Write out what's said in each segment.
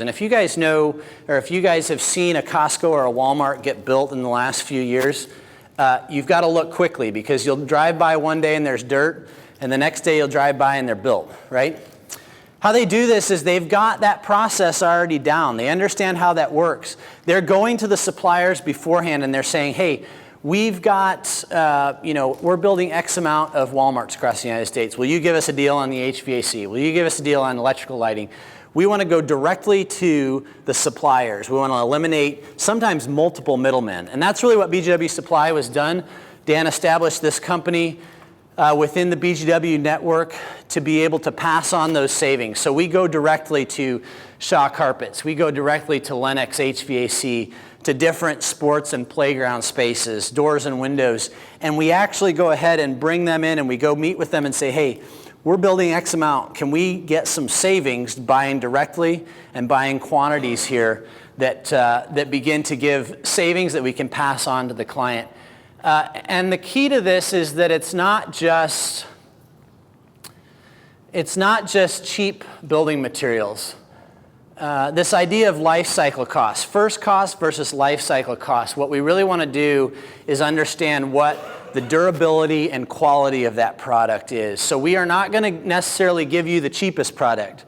And if you guys know, or if you guys have seen a Costco or a Walmart get built in the last few years, you've got to look quickly, because you'll drive by one day and there's dirt, and the next day you'll drive by and they're built, right? How they do this is they've got that process already down. They understand how that works. They're going to the suppliers beforehand and they're saying, hey, we've got, we're building X amount of Walmarts across the United States. Will you give us a deal on the HVAC? Will you give us a deal on electrical lighting? We want to go directly to the suppliers. We want to eliminate sometimes multiple middlemen. And that's really what BGW Supply was done. Dan established this company within the BGW network to be able to pass on those savings. So we go directly to Shaw Carpets. We go directly to Lennox HVAC, to different sports and playground spaces, doors and windows. And we actually go ahead and bring them in, and we go meet with them and say, hey, we're building X amount. Can we get some savings buying directly and buying quantities here that begin to give savings that we can pass on to the client? And the key to this is that it's not just cheap building materials. This idea of life cycle costs, first cost versus life cycle costs. What we really want to do is understand what the durability and quality of that product is. So we are not going to necessarily give you the cheapest product,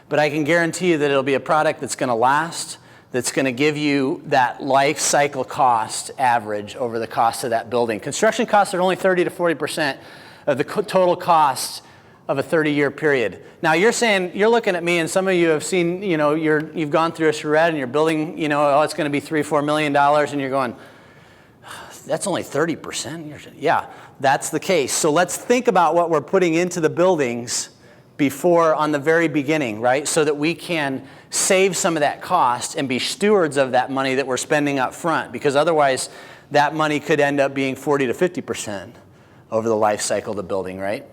but I can guarantee you that it'll be a product that's going to last, that's going to give you that life cycle cost average over the cost of that building. Construction costs are only 30 to 40% of the total cost of a 30-year period. Now you're saying, you're looking at me, and some of you have seen, you've gone through a charrette and you're building, it's going to be $3-4 million, and you're going, that's only 30%? Yeah, that's the case. So let's think about what we're putting into the buildings before, on the very beginning, right? So that we can save some of that cost and be stewards of that money that we're spending up front, because otherwise that money could end up being 40 to 50% over the life cycle of the building, right?